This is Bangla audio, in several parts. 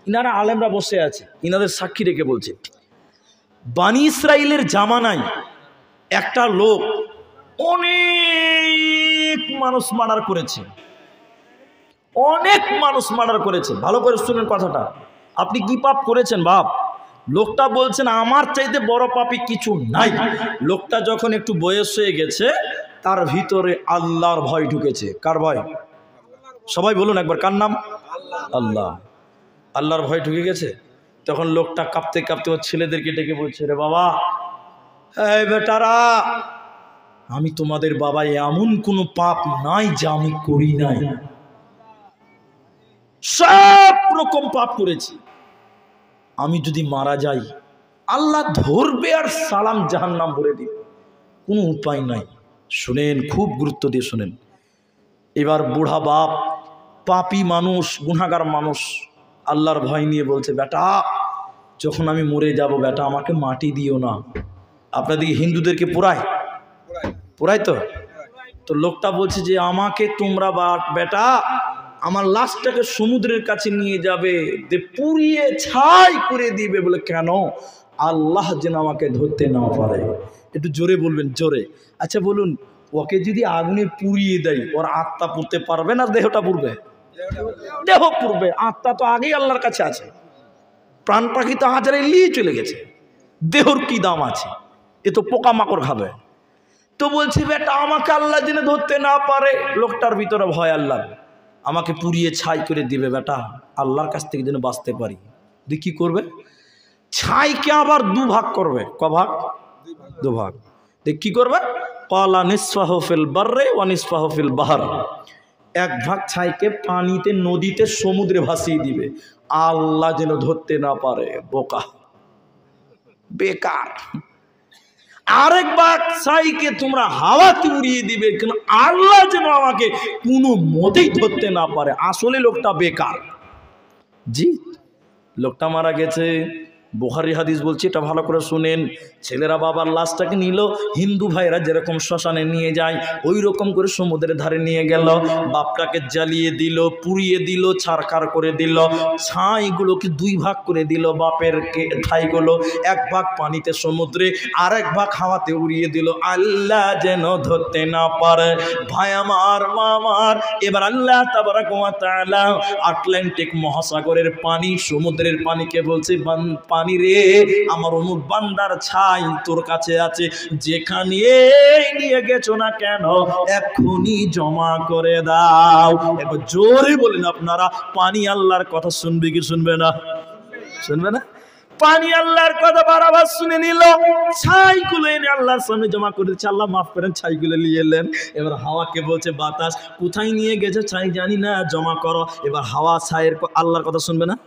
ইনারা আলেমরা বসে আছে, ইনাদের সাক্ষী রেখে বলছে, বানি ইসরাইলের জামানায় একটা লোক অনেক মানুষ মার্ডার করেছে, অনেক মানুষ মার্ডার করেছে। ভালো করে শুনেন কথাটা। আপনি কি পাপ করেছেন বাপ? লোকটা বলছেন আমার চাইতে বড় পাপী কিছু নাই। লোকটা যখন একটু বয়স হয়ে গেছে, তার ভিতরে আল্লাহর ভয় ঢুকেছে। কার ভয়? সবাই বলুন একবার, কার নাম? আল্লাহ। আল্লাহর ভয় ঢুকে গেছে। তখন লোকটা কাঁপতে কাঁপতে ওর ছেলেদেরকে ডেকে বলছে, রে বাবা, এই বেটারা, আমি তোমাদের বাবা এমন কোনো পাপ নাই যা আমি করি নাই, সব রকম পাপ করেছি। আমি যদি মারা যাই আল্লাহ ধরবে আর সালাম জাহান্নাম ভরে দিবে, কোনো উপায় নাই। শুনেন, খুব গুরুত্ব দিয়ে শুনেন। এবার বুড়া বাপ, পাপী মানুষ, গুনাহগার মানুষ, আল্লাহর ভয় নিয়ে বলছে, বেটা যখন আমি মরে যাব, বেটা আমাকে মাটি দিও না। আপনাদের হিন্দুদেরকে পোড়ায় তো লোকটা বলছে যে আমাকে তোমরা বেটা আমার লাশটাকে সমুদ্রের কাছে নিয়ে যাবে, পুড়িয়ে ছাই করে দিবে। বলে কেন? আল্লাহ যেন আমাকে ধরতে না পারে। একটু জোরে বলবেন, জোরে। আচ্ছা বলুন, ওকে যদি আগুনে পুড়িয়ে দেয়, ওর আত্মা পুড়তে পারবে না দেহটা পুড়বে? দেহ পুড়বে, আত্মা তো আগেই আল্লাহর কাছে আছে। প্রাণ পাখি তো হাজারে নিয়ে চলে গেছে, দেহর কি দাম আছে? এ তো পোকামাকড় খাবে। তো বলছে বেটা আমাকে আল্লাহ যেন ধরতে না পারে। লোকটার ভিতরে ভয় আল্লাহ, আমাকে পুড়িয়ে ছাই করে দিবে, বেটা আল্লাহর কাছ থেকে যেন বাঁচতে পারি। দিয়ে কি করবে? ছাইকে আবার দুভাগ করবে। কভাগ? দুভাগ। দেখ কি করবে? ক্বালা নিসফাহু ফিল বাররি ওয়া নিসফাহু ফিল বাহর। এক ভাগ ছাইকে পানিতে, নদীতে, সমুদ্রে ভাসিয়ে দিবে, আল্লাহ যেন ধরতে না পারে। বোকা, বেকার। আরেক ভাগ ছাইকে তোমরা হাওয়াতে উড়িয়ে দিবে, কিন্তু আল্লাহ যেন আমাকে কোনো মতেই ধরতে না পারে। আসলে লোকটা বেকার। জি, লোকটা মারা গেছে। বুখারী হাদিস বলছে, এটা ভালো করে শুনেন। ছেলেরা বাবার লাশটাকে নিল, হিন্দু ভাইরা যেরকম শ্মশানে নিয়ে যায় ওই রকম করে সমুদ্রের ধারে নিয়ে গেল। বাপটাকে জ্বালিয়ে দিল, পুড়িয়ে দিল, ছারখার করে দিল। ছাইগুলোকে দুই ভাগ করে দিল। বাপের ছাইগুলো এক ভাগ পানিতে, সমুদ্রে, আর এক ভাগ হাওয়াতে উড়িয়ে দিল, আল্লাহ যেন ধরতে না পারে। ভাই আমার, মা আমার, এবার আল্লাহ তাবারাক ওয়া তাআলা আটলান্টিক মহাসাগরের পানি, সমুদ্রের পানিকে বলছে, পানি রে, আমার অমুক বান্দার ছাই তোর কাছে আছে, যেখানে নিয়ে গেছো না কেন এক্ষুনি জমা করে দাও। একবার জোরে বলেন আপনারা, পানি আল্লাহর কথা শুনবে কি শুনবে না? শুনবে না? পানি আল্লাহর কথা বারবার শুনে নিল, ছাইগুলো এনে আল্লাহর সামনে জমা করে দিচ্ছে। আল্লাহ মাফ করেন, ছাইগুলো নিয়ে এলেন। এবার হাওয়াকে বলছে, বাতাস কোথায় নিয়ে গেছে ছাই জানি না, জমা করো। এবার হাওয়া ছাইয়ের আল্লাহর কথা শুনবে না?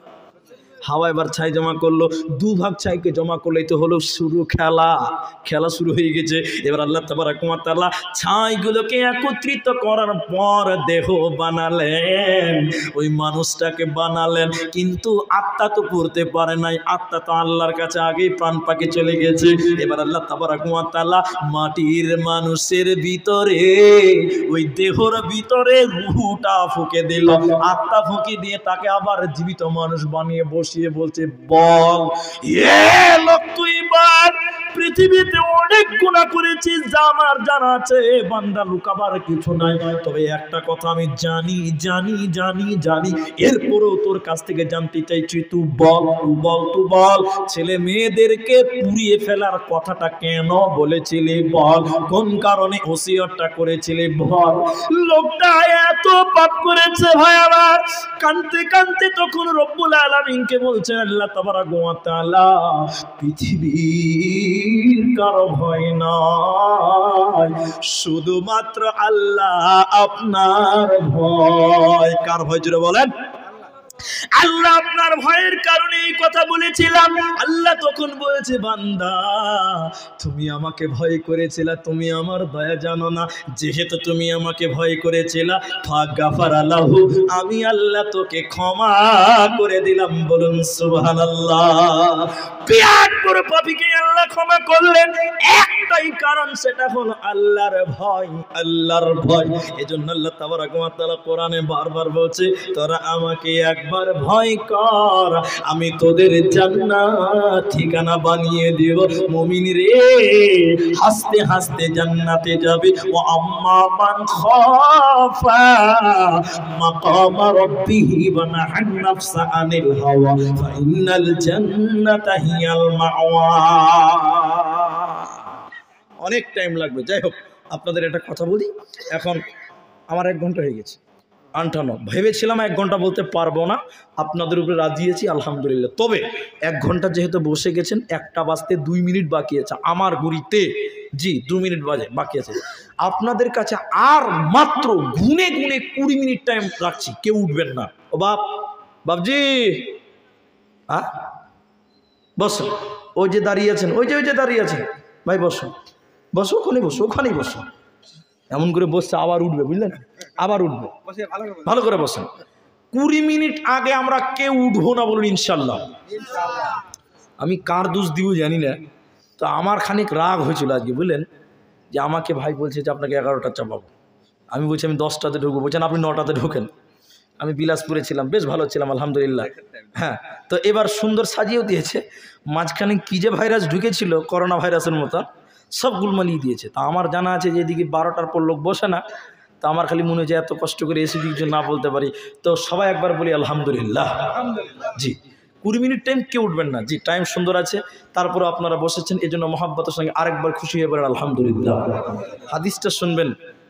হাওয়া এবার ছাই জমা করলো, দুভাগ ছাইকে জমা করলেই তো হলো শুরু খেলা শুরু হয়ে গেছে। এবার আল্লাহ তাবারাক ওয়া তাআলা ছাইগুলোকে একত্রিত করার পর দেহ বানালেন, ওই মানুষটাকে বানালেন, কিন্তু আত্মা তো পড়তে পারে নাই। আত্মা তো আল্লাহর কাছে আগেই প্রাণ পাখি চলে গেছে। এবার আল্লাহ তাবারাক ওয়া তাআলা মাটির মানুষের ভিতরে, ওই দেহর ভিতরে রূহটা ফুঁকে দিল, আত্মা ফুঁকে দিয়ে তাকে আবার জীবিত মানুষ বানিয়ে বসিয়ে বলছে, বল এ লোক, তুই বল পৃথিবীতে অনেক গুনাহ করেছিস যা আমার জানা আছে, বান্দা লুকাবার কিছু নাই, তবে একটা কথা আমি জানি জানি জানি জানি, এরপরেও তোর কাছ থেকে জানতে চাইছি, তুই বল ছেলে মেয়েদেরকে পুড়িয়ে ফেলার কথাটা কেন বলেছিলি বল, কোন কারণে ওসিয়তটা করেছিলি বল। লোকটা এত পাপ করেছে ভাই আমার, কানতে কানতে তখন রব্বুল আলামিনকে বলছেন, আল্লাহ তাবারাক ওয়া তাআলা পৃথিবীর কারো ভয় নয়, শুধুমাত্র আল্লাহ আপনার ভয়। কার ভয় জুড়ে বলেন? আল্লাহ আপনার ভয়ের কারণে এই কথা বলেছিলাম। আল্লাহ তখন বলেছে, বান্দা তুমি আমাকে ভয় করেছিলা, তুমি আমার দয়া জানো না, যেহেতু তুমি আমাকে ভয় করেছিলা, ফাগাফারা লাহু, আমি আল্লাহ তোকে ক্ষমা করে দিলাম। বলুন সুবহানাল্লাহ। বিরাট বড় পাপীকে আল্লাহ ক্ষমা করলেন, একটাই কারণ, সেটা হলো আল্লাহর ভয়, আল্লাহর ভয়। এজন্য আল্লাহ তাবারাক ওয়া তাআলা কোরআনে বারবার বলছে, তোরা আমাকে এক একবার ভয় কর, আমি তোদের জান্নাত ঠিকানা বানিয়ে দেব। মুমিন রে, হাসতে হাসতে জান্নাতে যাবে। ও আম্মা মান খাফা মাকামা রাব্বিহি ওয়া নাহান নাফসা আনিল হাওয়া ফাইনাল জান্নাতা হিয়াল মাওয়া। অনেক টাইম লাগবে, যাই হোক আপনাদের একটা কথা বলি। এখন আমার 1 ঘন্টা হয়ে গেছে, আন্টানো ভেবেছিলাম 1 ঘন্টা বলতে পারবো না, আপনাদের উপরে রাজি আছি আলহামদুলিল্লাহ। তবে 1 ঘন্টা যেহেতু বসে গেছেন, 1টা বাজতে 2 মিনিট বাকি আছে আমার ঘড়িতে। জি 2 মিনিট বাকি আছে। আপনাদের কাছে আর মাত্র গুনে গুনে 20 মিনিট টাইম রাখছি, কেউ উঠবেন না। ও বাপজি বসো, ওই যে দাঁড়িয়ে আছেন, ওই যে দাঁড়িয়ে আছেন ভাই, বসো বসো, ওখানে বসো, ওখানেই বসো। এমন করে বসছে আবার উঠবে, বুঝলেন, আবার উঠবে, ভালো করে বসেন। 20 মিনিট আগে আমরা কেউ উঠবো না বলুন ইনশাল্লাহ। আমি কার দোষ দিব জানি না, তো আমার খানিক রাগ হয়েছিল আজকে, বুঝলেন, যে আমাকে ভাই বলছে যে আপনাকে 11টা চাপাবো। আমি বলছি আমি 10টাতে ঢুকবো, বলছেন আপনি 9টাতে ঢোকেন। আমি বিলাসপুরে ছিলাম, বেশ ভালো ছিলাম আলহামদুলিল্লাহ। হ্যাঁ, তো এবার সুন্দর সাজিয়েও দিয়েছে। মাঝখানে কী যে ভাইরাস ঢুকেছিল, করোনা ভাইরাসের মতো, সব গুলমালিয়ে দিয়েছে। তা আমার জানা আছে যে এদিকে 12টার পর লোক বসে না, তো আমার খালি মনে হয় যে এত কষ্ট করে এসে কিছু না বলতে পারি, তো সবাই একবার বলি আলহামদুলিল্লাহ। জি 20 মিনিট টাইম কেউ উঠবেন না। জি টাইম সুন্দর আছে, তারপরে আপনারা বসেছেন, এই জন্য মহাব্বতের সঙ্গে আরেকবার খুশি হয়ে পড়েন আলহামদুলিল্লাহ। হাদিসটা শুনবেন,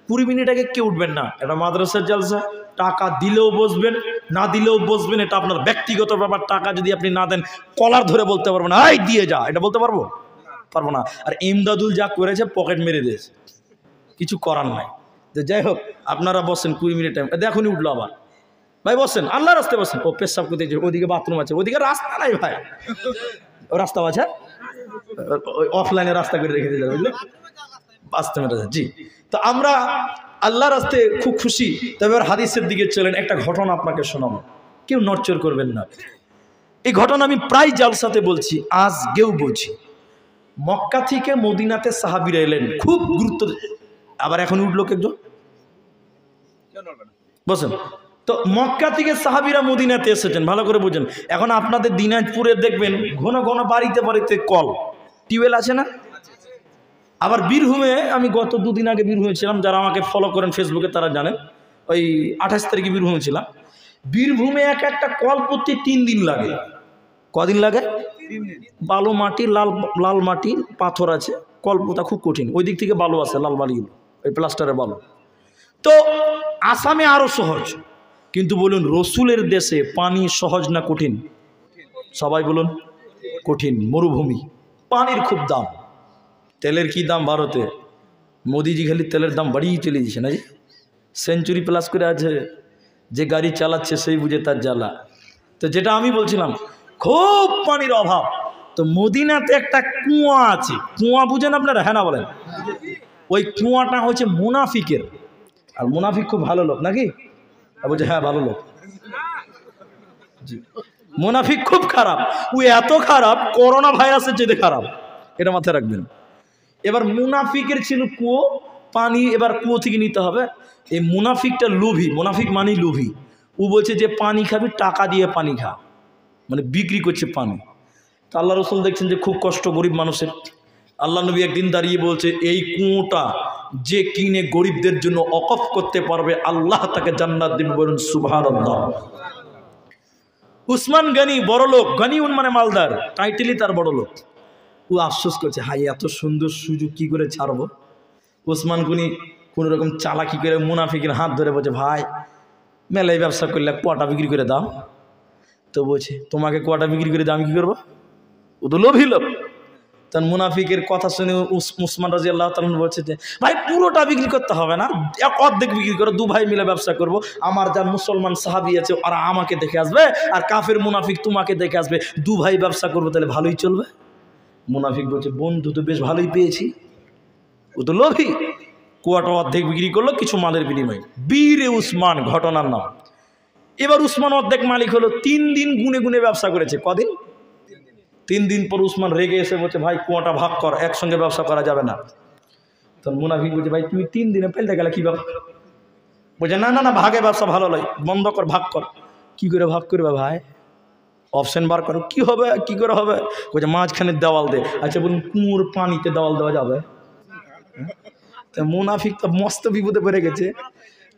20 মিনিট আগে কেউ উঠবেন না। এটা মাদ্রাসার জালসা, টাকা দিলেও বসবেন, না দিলেও বসবেন, এটা আপনার ব্যক্তিগত ব্যাপার। টাকা যদি আপনি না দেন, কলার ধরে বলতে পারবেন না এই দিয়ে যা, এটা বলতে পারবো না। আর ইমদাদুল যা করেছে, পকেট মেরে দিয়েছে, কিছু করার নাই। তো যাই হোক আপনারা বসেন 20 মিনিট টাইম। দেখুনই উঠলো আবার, ভাই বসেন, আল্লাহ রাস্তায় বসেন। ও পেশাব করতে, ওদিকে বাথরুম আছে, ওদিকে রাস্তা নাই ভাই, ও রাস্তা আছে, অফলাইনে রাস্তা করে রেখে দিয়ে বুঝলেন, বাঁচতে মেরে। জি, তো আমরা আল্লাহ রাস্তায় খুব খুশি। তবে এবার হাদিসের দিকে চলেন, একটা ঘটনা আপনাকে শোনাবো, কেউ নড়চড় করবেন না। এই ঘটনা আমি প্রায় জালসাতে বলছি, আজকেও বলছি। মক্কা থেকে মদিনাতে সাহাবীরা এলেন, খুব গুরুত্ব। আবার এখন উঠলো একজন, বসেন। তো মক্কা থেকে সাহাবীরা মদিনাতে এসেছেন, ভালো করে বুঝেন। এখন আপনাদের দিনাজপুরে দেখবেন ঘন ঘন বাড়িতে বাড়িতে কল, টিউবওয়েল আছে না? আবার বীরভূমে, আমি গত 2 দিন আগে বীরভূমে ছিলাম, যারা আমাকে ফলো করেন ফেসবুকে তারা জানেন, ওই 28 তারিখে বীরভূমে ছিলাম। বীরভূমে একটা কল করতে 3 দিন লাগে। কদিন লাগে? বালু মাটি, লাল মাটি, পাথর আছে, কল পোতা খুব কঠিন। ওই দিক থেকে বালু আছে, লাল বালিগুলো, ওই প্লাস্টারের বালু। তো আসামে আরো সহজ, কিন্তু বলুন রসুলের দেশে পানি সহজ না কঠিন? সবাই বলুন কঠিন। মরুভূমি, পানির খুব দাম। তেলের কি দাম ভারতে? মোদিজি খালি তেলের দাম বাড়িয়ে চলে দিয়েছে না, জি সেঞ্চুরি প্লাস করে আছে। যে গাড়ি চালাচ্ছে সেই বুঝে তার জ্বালা। তো যেটা আমি বলছিলাম, খুব পানির অভাব। তো মদিনাতে একটা কুয়া আছে, কুয়া বুঝেন আপনারা? হ্যাঁ না বলেন? ওই কুয়াটা হচ্ছে মুনাফিকের। আর মুনাফিক খুব ভালো লোক নাকি? বলছে হ্যাঁ ভালো লোক। জি, মুনাফিক খুব খারাপ। ও এত খারাপ, করোনা ভাইরাসের চেয়ে খারাপ, এটা মাথায় রাখবেন। এবার মুনাফিকের ছিল কুয়ো, পানি এবার কুয়ো থেকে নিতে হবে। এই মুনাফিকটা লোভী, মুনাফিক মানে লোভী। ও বলছে যে পানি খাবি, টাকা দিয়ে পানি খা, মানে বিক্রি করছে পানি। তা আল্লাহ রসুল দেখছেন যে খুব কষ্ট গরিব মানুষের। আল্লাহ নবী একদিন দাঁড়িয়ে বলছে, এই কুয়োটা যে কিনে গরিবদের জন্য ওয়াকফ করতে পারবে, আল্লাহ তাকে জান্নাত দেবে, বলুন সুবহানাল্লাহ। উসমান গনি বড় লোক, গনিউন মানে মালদার, টাইটেলই তার বড় লোক। ও আফসোস করছে, হাই এত সুন্দর সুযোগ কি করে ছাড়বো। উসমান গনি কোনো রকম চালাকি করে মুনাফিকের হাত ধরে বলছে, ভাই মেলায় ব্যবসা করলে কোয়াটা বিক্রি করে দাও। তো বলছে তোমাকে কোয়াটা বিক্রি করে দাও, আমি কি করবো? ও তো লোভী লোক। তখন মুনাফিকের কথা শুনে উসমান রাদিয়াল্লাহু তাআলা বলছে যে ভাই পুরোটা বিক্রি করতে হবে না, অর্ধেক বিক্রি করো, 2 ভাই মিলে ব্যবসা করব। আমার যা মুসলমান সাহাবী আছে ওরা আমাকে দেখে আসবে, আর কাফের মুনাফিক তোমাকে দেখে আসবে, 2 ভাই ব্যবসা করবো, তাহলে ভালোই চলবে। মুনাফিক বলছে বন্ধু তো বেশ ভালোই পেয়েছি। ও তো লোভী, কুয়াটা অর্ধেক বিক্রি করলো কিছু মালের বিনিময়ে। বীরে উসমান ঘটনার নাম। এবার উসমান অর্ধেক মালিক হলো। 3 দিন গুনে গুনে ব্যবসা করেছে। কদিন? 3 দিন পর উসমান রেগে এসে বলছে, ভাই কুয়াটা ভাগ কর, একসঙ্গে ব্যবসা করা যাবে না। তখন মুনাফিক বলছে, ভাই তুমি 3 দিনে ফেলতে গেলে কি ব্যাপার? বলছে না না না, ভাগে ব্যবসা ভালো নয়, বন্ধ কর, ভাগ কর। কি করে ভাগ করবে ভাই? অপশন বার করো, কি হবে, কি করে হবে? বলছে মাঝখানে দেওয়াল দে। আচ্ছা বলুন, কুয়োর পানিতে দেওয়াল দেওয়া যাবে? তা মুনাফিক তো মস্ত বিপদে পড়ে গেছে।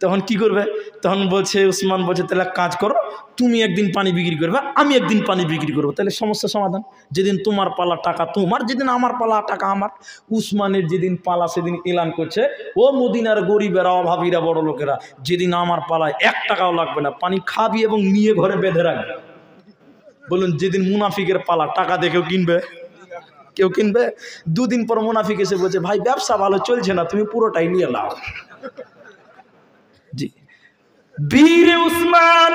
তখন কি করবে? তখন বলছে উসমান বলছে, তাহলে কাজ করো, তুমি একদিন পানি বিক্রি করবে, আমি একদিন পানি বিক্রি করবো, তাহলে সমস্যা সমাধান। যেদিন তোমার পালা টাকা তোমার, যেদিন আমার পালা টাকা আমার। উসমানের যেদিন পালা সেদিন এলান করছে, ও মদিনার গরিবেরা, অভাবীরা, বড় লোকেরা, যেদিন আমার পালায় 1 টাকাও লাগবে না, পানি খাবি এবং নিয়ে ঘরে বেঁধে রাখবে। বলুন, যেদিন মুনাফিকের পালা, টাকা দেখেও কিনবে? কেউ কিনবে? 2 দিন পর মুনাফিক এসে বলছে, ভাই ব্যবসা ভালো চলছে না, তুমি পুরোটাই নিয়ে নাও। জি, বীর উসমান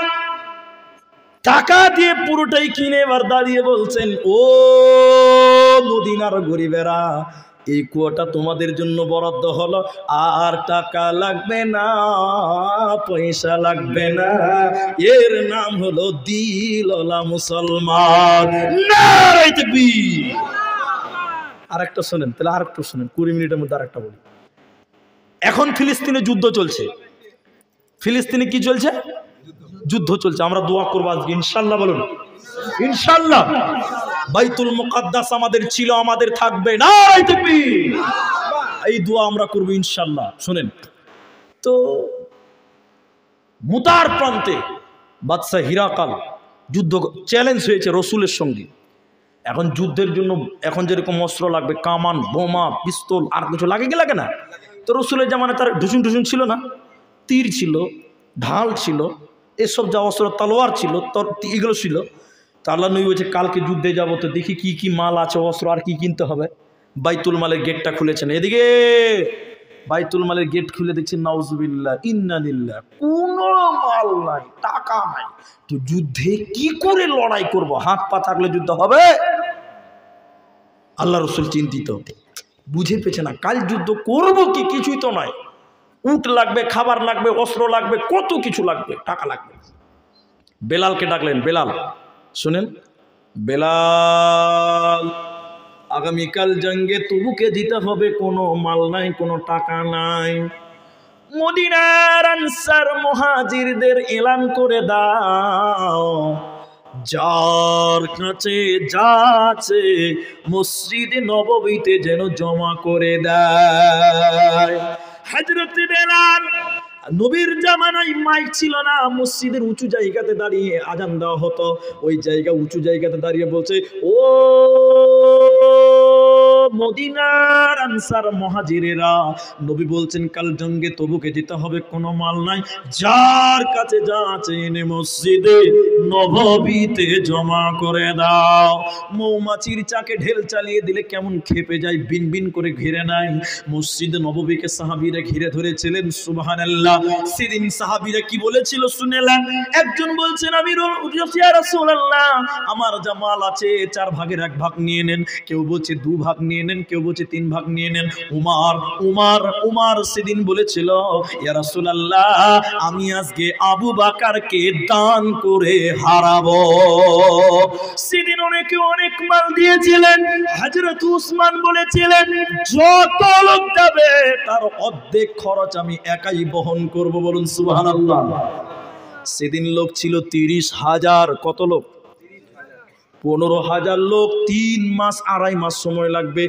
টাকা দিয়ে পুরোটাই কিনে এবার দাঁড়িয়ে বলছেন, ও মদিনার গরিবেরা, এই কুয়াটা তোমাদের জন্য বরাদ্দ হলো, আর টাকা লাগবে না, পয়সা লাগবে না, এর নাম হলো দিলওয়ালা মুসলমান। নারে তাকবীর। আরেকটা শোনেন, তাহলে আরেকটা শোনেন, 20 মিনিটের মধ্যে আরেকটা বলি। এখন ফিলিস্তিনে যুদ্ধ চলছে। ফিলিস্তিনে কি চলছে? যুদ্ধ চলছে। আমরা দোয়া করবো আজকে ইনশাল্লাহ। বলুন ইনশাল্লাহ। বাইতুল মুকাদ্দাস আমাদের ছিল, আমাদের থাকবে। নারে তাকবীর। এই দোয়া আমরা করবো ইনশাল্লাহ। শুনেন তো, মুতার প্রান্তে বাদশা হিরাকাল যুদ্ধ চ্যালেঞ্জ হয়েছে রসুলের সঙ্গে। এখন যুদ্ধের জন্য এখন যেরকম অস্ত্র লাগবে, কামান, বোমা, পিস্তল, আর কিছু লাগে কি লাগে না? তো রসুলের জামানে তার ঢুসুন ঢুসুন ছিল না, তীর ছিল, ঢাল ছিল, এসব যা অস্ত্র, তলোয়ার ছিল, এগুলো ছিল। তা আল্লাহ নবী বলছে, কালকে যুদ্ধে যাব, তো দেখি কি কি মাল আছে, অস্ত্র আর কি কিনতে হবে। বাইতুল মালের গেটটা খুলেছেন, এদিকে বাইতুল মালের গেট খুলে দেখছেন, নাউজুবিল্লাহ ইন্না লিল্লাহ, কোনো মাল নাই, টাকা নাই। তো যুদ্ধে কি করে লড়াই করব? হাত পা থাকলে যুদ্ধ হবে? আল্লাহ রসুল চিন্তিত, বুঝে পেছে না কাল যুদ্ধ করব কি, কিছুই তো নয়। উট লাগবে, খাবার লাগবে, অস্ত্র লাগবে, কত কিছু লাগবে, টাকা লাগবে। বেলালকে ডাকলেন, বেলাল শুনেন, বেলাল আগামীকাল জঙ্গে তবুকে দিতে হবে, কোনো মাল নাই, কোনো টাকা নাই। মদিনার আনসার মুহাজিরদের এলান করে দাও, যার কাছে যা আছে মসজিদ নববীতে যেন জমা করে দেয়। হযরত বেলাল, নবীর জামানায় মাইক ছিল না, মসজিদের উঁচু জায়গাতে দাঁড়িয়ে আজান দেওয়া হতো। ওই জায়গা উঁচু জায়গাতে দাঁড়িয়ে বলছে, ও মদিনার আনসার মুহাজিরেরা, নবী বলছেন কাল জঙ্গে তবুকে যেতে হবে, কোনো মাল নাই, যার কাছে যা আছে এনে মসজিদে নববীতে জমা করে দাও। মৌমাছির চাকে ঢেল চালিয়ে দিলে কেমন খেপে যায়, বিন বিন করে ঘিরে নাই। মসজিদ নববীকে সাহাবীরা ঘিরে ধরেছিলেন। সুবহানাল্লাহ। সেদিন সাহাবীরা কি বলেছিল শুনেলেন? একজন বলছেন, আমিরুল ইয়া রাসূলুল্লাহ, আমার যা মাল আছে 4 ভাগের 1 ভাগ নিয়ে নেন। কেউ বলছে 2 ভাগ নিয়ে নেন, কেউ বলছে 3 ভাগ নিয়ে নেন। উমার সেদিন বলেছিল, ইয়া রাসূলুল্লাহ, আমি আজকে আবু বকরকে দান করে হারাবো। সেদিন অনেকে অনেক মাল দিয়েছিলেন। হযরত উসমান বলেছিলেন, যত লোক যাবে তার অর্ধেক খরচ আমি একাই বহন করব। বলুন সুবহানাল্লাহ। সেদিন লোক ছিল 30,000। কত লোক? 15,000 লোক। 3 মাস 2.5 মাস সময় লাগবে।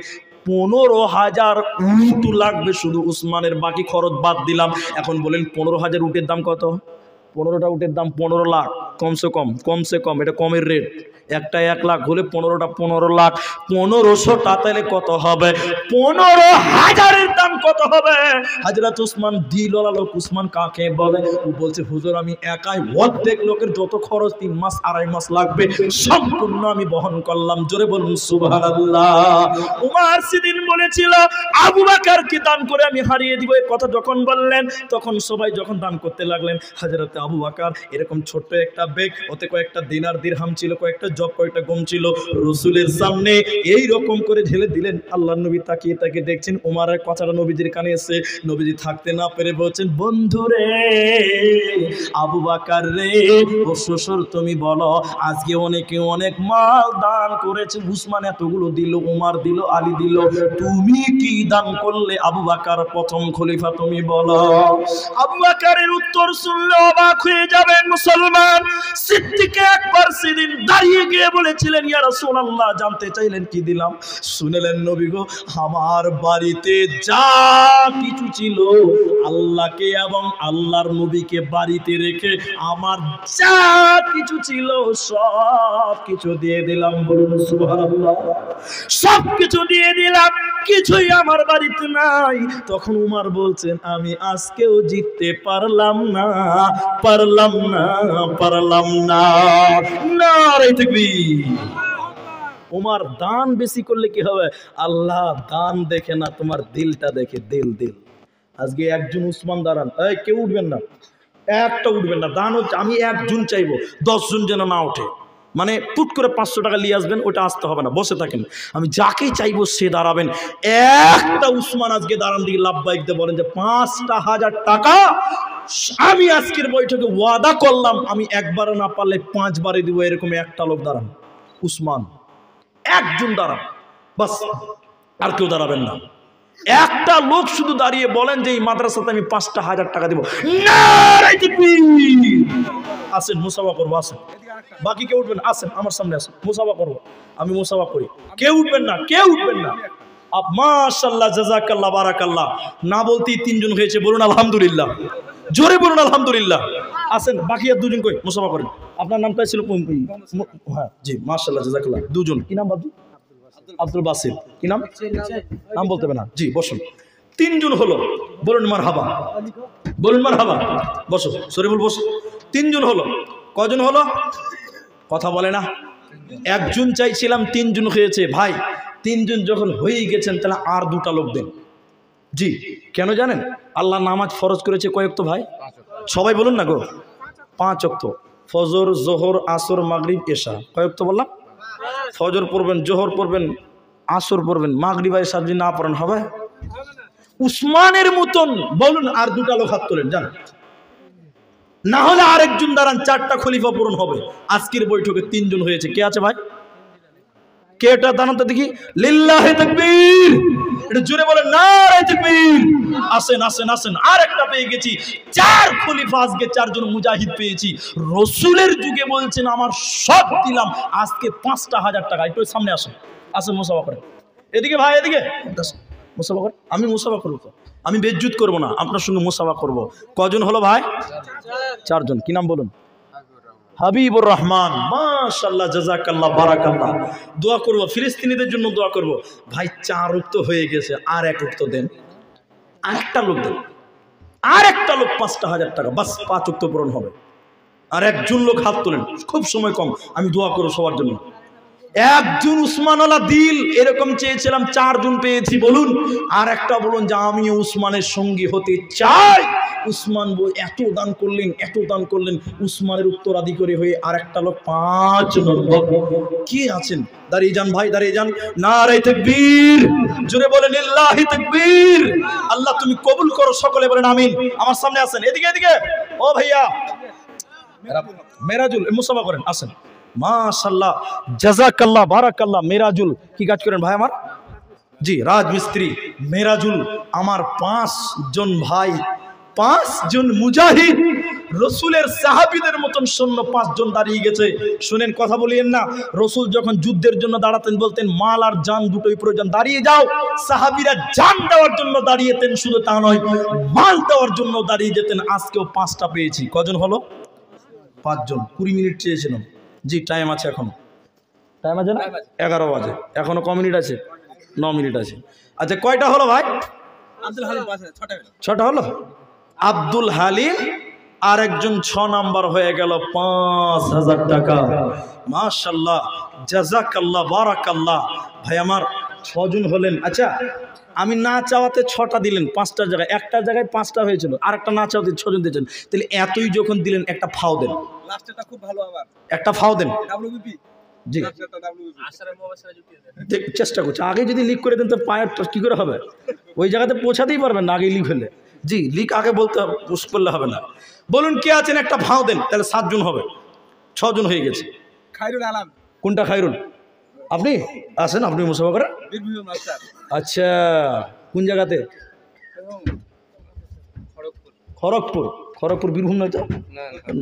15,000 উট লাগবে শুধু উসমানের, বাকি খরচ বাদ দিলাম। এখন বলেন 15,000 উটের দাম কত? 15টা উটের দাম 15 লাখ কমসে কম। এটা কমের রেট। একটা 1 লাখ হলে 15টা 15 লাখ। 1500টা তাহলে কত হবে? 15,000-এর দাম কত হবে? হযরত উসমান দিলওয়ালা লোক। উসমান কাকে বলে? ও বলছে, হুজুর আমি একাই অর্ধেক লোকের যত খরচ 3 মাস 2.5 মাস লাগবে সম্পূর্ণ আমি বহন করলাম। জোরে বলুন সুবহানাল্লাহ। উমর সেদিন বলেছিল, আবু বকরকে দান করে আমি হারিয়ে দিব। এই কথা যখন বললেন, তখন সবাই যখন দান করতে লাগলেন, হযরত আবু বকর এরকম ছোট্ট একটা ব্যাগ, ওতে কয়েকটা দিনার দিরহাম ছিল, কয়েকটা জব, কয়েকটা গম ছিল, রাসূলের সামনে এই রকম করে ঢেলে দিলেন। আল্লাহর নবী তাকিয়ে তাকিয়ে দেখছেন। উমরের কথাটা নবীজির কানে এসে নবীজি থাকতে না পেরে বলছেন, বন্ধু রে, আবু বকর রে, ও শ্বশুর তুমি বলো, আজকে অনেকে অনেক মাল দান করেছে, উসমান এতগুলো দিল, উমর দিল, আলী দিল, তুমি কি দান করলে? আবু বকর প্রথম খলিফা, তুমি বলো। আবু বকরের উত্তর শুনলে অবাক হয়ে যাবেন মুসলমান। সিদ্দিক আকবর সেদিন দাঁড়িয়ে গিয়ে বলেছিলেন, ইয়া রাসূলুল্লাহ, জানতে চাইলেন কি দিলাম? শুনলেন নবী গো, আমার বাড়িতে যা কিছু ছিল আল্লাহকে এবং আল্লাহর নবীকে বাড়িতে রেখে আমার যা কিছু ছিল সব কিছু দিয়ে দিলাম। বলুন সুবহানাল্লাহ। সব কিছু দিয়ে দিলাম, কিছুই আমার বাড়িতে নাই। তখন উমর বলছেন, আমি আজকেও জিততে পারলাম না, পারলাম না, পারলাম না। নারে তাকবীর। উমর দান বেশি করলে কি হবে? আল্লাহ দান দেখে না, তোমার দিলটা দেখে। দিল দিল। আজকে একজন উসমান দাঁড়ান, এই কেউ উঠবেন না, একটা উঠবেন না। দান হচ্ছে আমি একজন চাইবো, 10 জন যেন না ওঠে। মানে টুট করে 500 টাকা নিয়ে আসবেন, ওটা আসতে হবে না, বসে থাকেন। আমি যাকেই চাইবো সে দাঁড়াবেন। একটা উসমান আজকে দাঁড়ান দিকে লাভবাইক দিয়ে বলেন যে 5,000 টাকা আমি আজকের বৈঠকে ওয়াদা করলাম, আমি একবার না পারলে 5 বারে দিব। এরকম একটা লোক দাঁড়ান, উসমান একজন দাঁড়ান, বাস, আর কেউ দাঁড়াবেন না। একটা লোক শুধু দাঁড়িয়ে বলেন যে এই মাদ্রাসাতে আমি 5,000 টাকা দিব। নারে তাকবীর। আসেন মুসাফা করবো, আসেন। বাকি কেউ উঠবেন, আসেন আমার সামনে আসেন, মুসাফা করবো। আমি মুসাফা করি, কেউ উঠবেন না, কেউ উঠবেন না। মাশাআল্লাহ, জাযাকাল্লাহ, বারাকাল্লাহ। না বলতেই 3 জন হয়েছে, বলুন আলহামদুলিল্লাহ, জোরে বলুন আলহামদুলিল্লাহ। আসেন, বাকি আর 2 জন কই? মুসাফা করেন। আপনার নামটা ছিল? হ্যাঁ জি, মাশাআল্লাহ, জাযাকাল্লাহ। 2 জন, কি নাম বাবু? আব্দুল বাসির। কি নাম? নাম বলতে হবে না, জি বসুন। 3 জন হলো, বলুন মারহাবা, বলুন মারহাবা। বসো শরীফুল, বসো। 3 জন হলো। কজন হলো? কথা বলে না। একজন চাইছিলাম, 3 জন হয়েছে। ভাই 3 জন যখন হয়ে গেছেন, তাহলে আর 2টা লোক দেন। জি, কেন জানেন? আল্লাহ নামাজ ফরজ করেছে কয় ওয়াক্ত ভাই? সবাই বলুন না গো। 5 ওয়াক্ত। ফজর, জোহর, আসর, মাগরিব, এশা। কয় ওয়াক্ত বললাম? ফজর পড়বেন, জোহর পড়বেন, আসর পড়বেন, মাগরিব এশা যদি না পড়েন হবে? উসমানের মতন বলুন আর 2টা লোক হাত তোলেন, জান। না হলে আরেকজন দাঁড়ান, 4টা খলিফা পূরণ হবে। আজকের বৈঠকে 3 জন হয়েছে। কে আছে ভাই? কে এটা? দাঁড়ান তো দেখি। লিল্লাহি তাকবীর। এটা জোরে বলেন, নারে তাকবীর। আসেন আসেন আসেন, আর একটা পেয়ে গেছি। 4 খলিফা, আজকে 4 জন মুজাহিদ পেয়েছি। রসুলের যুগে বলছেন আমার সব দিলাম, আজকে 5,000 টাকা। একটু সামনে আসেন, আসেন মুসাফা করেন। এদিকে ভাই, এদিকে মুসাফা করেন। আমি মুসাফা করবো তো, আমি বেজ্জুত করবো না, আপনার সঙ্গে মুসাফা করবো। কজন হলো ভাই? 4 জন। কি নাম বলুন? হাবিবুর রহমান। মাশাআল্লাহ, জাযাকাল্লাহ, বারাকাল্লাহ। দোয়া করব, ফিলিস্তিনিদের জন্য দোয়া করব। ভাই 4 ওয়াক্ত হয়ে গেছে, আর 1 ওয়াক্ত দেন, আরেকটা লোক দেন, আরেকটা লোক 5,000 টাকা, বাস 5 ওয়াক্ত পূরণ হবে। আর একজন লোক হাত তোলেন, খুব সময় কম, আমি দোয়া করব সবার জন্য। একজন উসমানওয়ালা দিল এরকম চেয়েছিলাম, 4 জন পেয়েছি। বলুন আর একটা বলুন যে আমি উসমানের সঙ্গী হতে চাই। উসমান এত দান করলেন, এত দান করলেন, উসমানের উত্তরাধিকারী হয়ে আর একটা লোক 5 নম্বর। কি আছেন? দাঁড়িয়ে যান ভাই, দাঁড়িয়ে যান। নারে তাকবীর। জোরে বলেন লিল্লাহি তাকবীর। আল্লাহ তুমি কবুল করো, সকলে বলেন আমিন। আমার সামনে আসেন, এদিকে এদিকে। ও ভাইয়া মেরাজুল, মুসাফা করেন, আসেন। মাশাআল্লাহ, জাযাকাল্লাহ, বারাকাল্লাহ। মেরাজুল কি কাজ করেন ভাই আমার? জি, রাজমিস্ত্রি। মেরাজুল আমার 5 জন ভাই, 5 জন মুজাহিদ, রসুলের সাহাবীদের মতন সৈন্য 5 জন দাঁড়িয়ে গেছে। শুনেন, কথা বলিয়েন না। রসুল যখন যুদ্ধের জন্য দাঁড়াতেন বলতেন মাল আর জান দুটোই প্রয়োজন, দাঁড়িয়ে যাও। সাহাবীরা জান দেওয়ার জন্য দাঁড়িয়েতেন, শুধু তা নয় মাল দেওয়ার জন্য দাঁড়িয়ে যেতেন। আজকেও 5টা পেয়েছি। কজন হলো? 5 জন। 20 মিনিট চেয়েছিলাম। জি, টাইম আছে, এখন টাইম আছে না? 11 বাজে, এখনো ক মিনিট আছে? 9 মিনিট আছে। আচ্ছা, কয়টা হলো ভাই? আব্দুল হালিম 6টা হলো। আব্দুল হালিম আর একজন 6 নাম্বার হয়ে গেল, 5,000 টাকা। মাশাআল্লাহ, জাযাকাল্লাহ, বারাকাল্লাহ। ভাই আমার 6 জন হলেন। আচ্ছা, আমি না চাওয়াতে 6টা দিলেন, 5টার জায়গায়, একটার জায়গায় 5টা হয়েছিল, আর একটা না চাওয়াতে 6 জন দিয়েছেন। তাহলে এতই যখন দিলেন, একটা ফাও দেন। লাস্টেরটা খুব ভালো, আবার একটা ফাও দেন। ডব্লিউবিপি। জি, চেষ্টা করছি। আগে যদি লিক করে দেন তো পায়ের কি করে হবে? ওই জায়গাতে পৌঁছাতেই পারবেন না আগে লিক হলে। জি, লিক আগে বলতে পুশ করলে হবে না। বলুন কে আছেন? একটা ফাও দেন, তাহলে 7 জন হবে। 6 জন হয়ে গেছে। খায়রুল আলম। কোনটা খায়রুল? আপনি আসেন, আপনি মুসাফা করেন। আচ্ছা, কোন জায়গাতে? খড়গপুর। খড়গপুর বীরভূম নয় তো?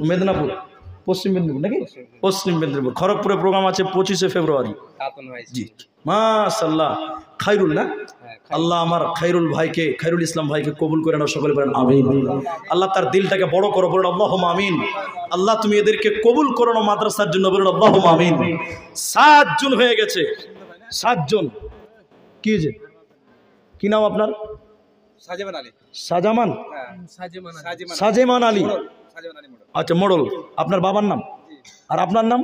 মেদিনীপুর। পশ্চিম মেদিনীপুর নাকি? পশ্চিম মেদিনীপুর। খড়গপুরে প্রোগ্রাম আছে 25শে ফেব্রুয়ারি। জি মাশাআল্লাহ। খায়রুল না? আল্লাহ আমার খায়রুল ভাইকে, খায়রুল ইসলাম ভাইকে কবুল করে নাও, সকলে বলেন আমিন। আল্লাহ তার দিলটাকে বড় করো, বলেন আল্লাহুম্মা আমিন। আল্লাহ তুমি এদেরকে কবুল করো না মাদ্রাসার জন্য, বলেন আল্লাহুম্মা আমিন। 7 জন হয়ে গেছে, 7 জন। কি হয়েছে? কি নাম আপনার? সাজেমান আলী। সাজামান? সাজেমান আলী। আচ্ছা মোড়ল। আপনার বাবার নাম? আর আপনার নাম?